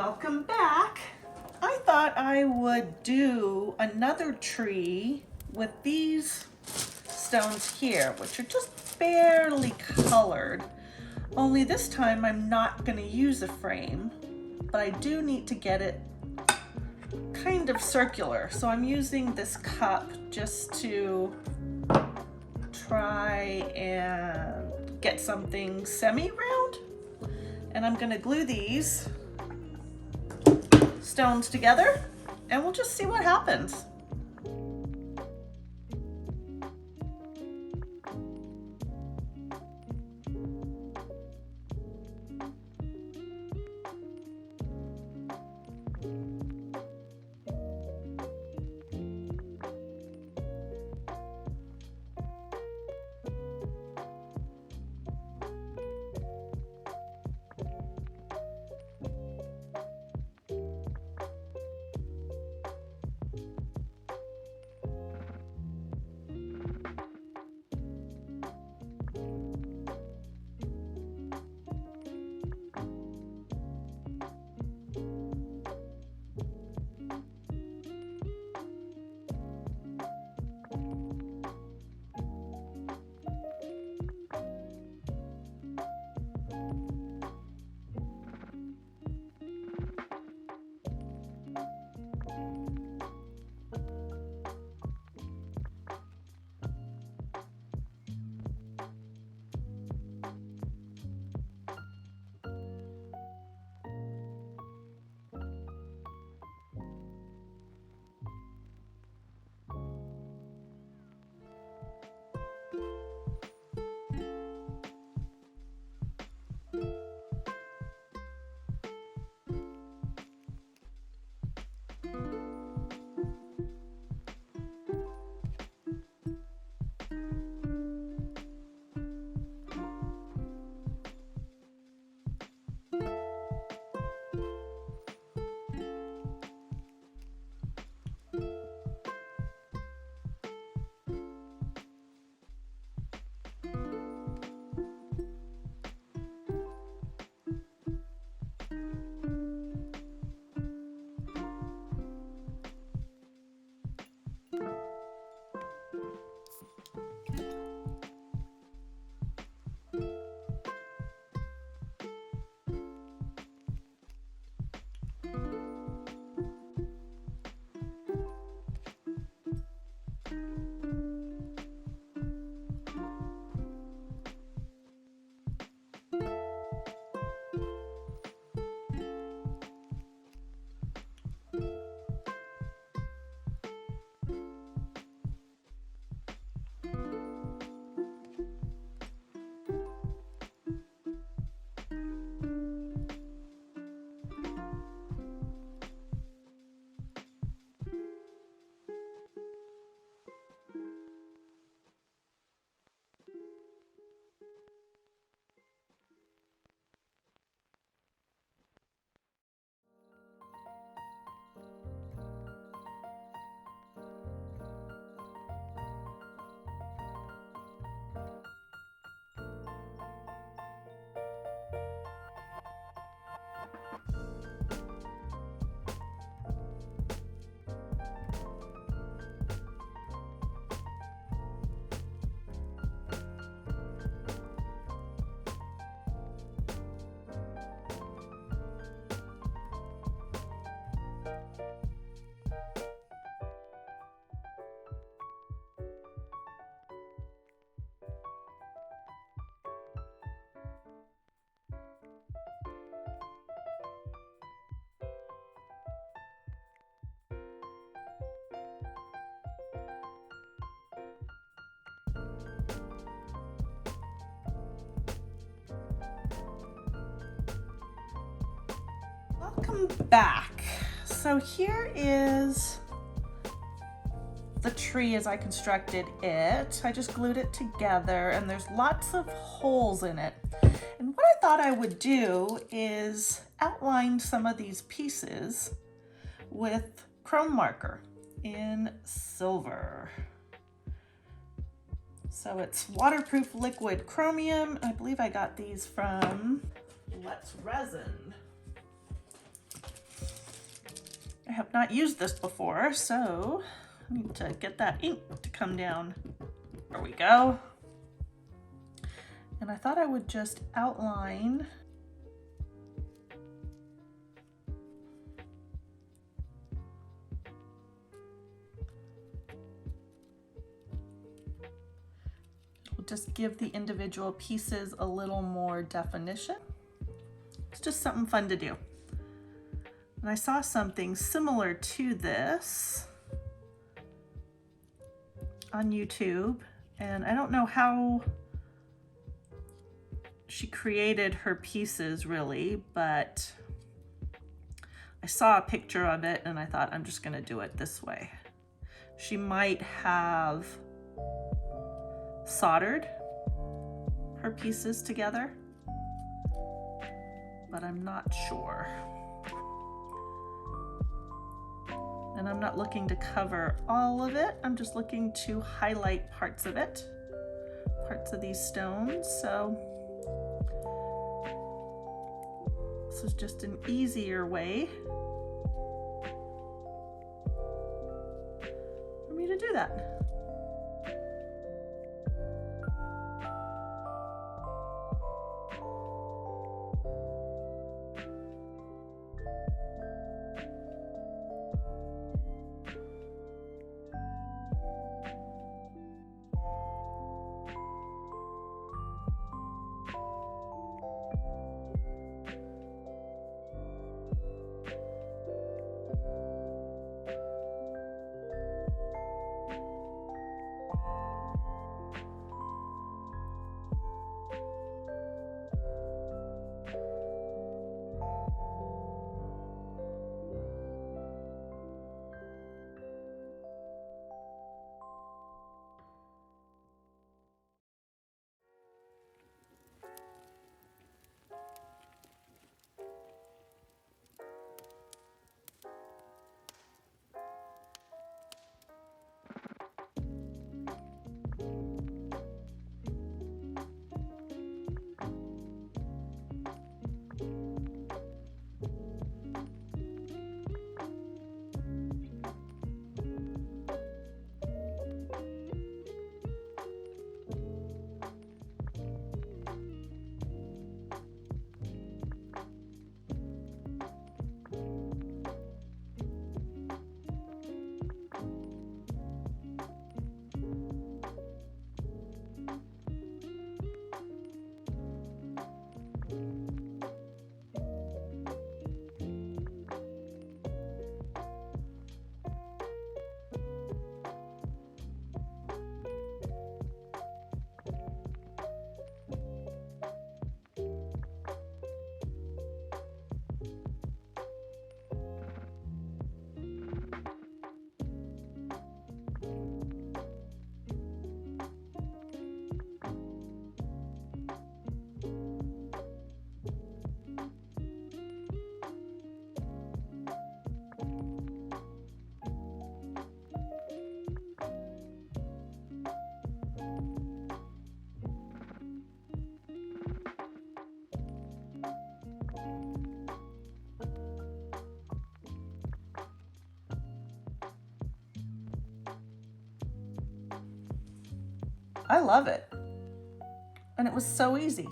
Welcome back. I thought I would do another tree with these stones here, which are just barely colored. Only this time I'm not going to use a frame, but I do need to get it kind of circular. So I'm using this cup just to try and get something semi-round. And I'm going to glue these stones together and we'll just see what happens. Welcome back. So here is the tree as I constructed it. I just glued it together and there's lots of holes in it. And what I thought I would do is outline some of these pieces with chrome marker in silver. So it's waterproof liquid chromium. I believe I got these from Let's Resin. I have not used this before, so I need to get that ink to come down. There we go. And I thought I would just outline just give the individual pieces a little more definition. It's just something fun to do. And I saw something similar to this on YouTube, and I don't know how she created her pieces really, but I saw a picture of it and I thought I'm just gonna do it this way. She might have soldered her pieces together, but I'm not sure. And I'm not looking to cover all of it. I'm just looking to highlight parts of it, parts of these stones. So this is just an easier way for me to do that. I love it. And it was so easy.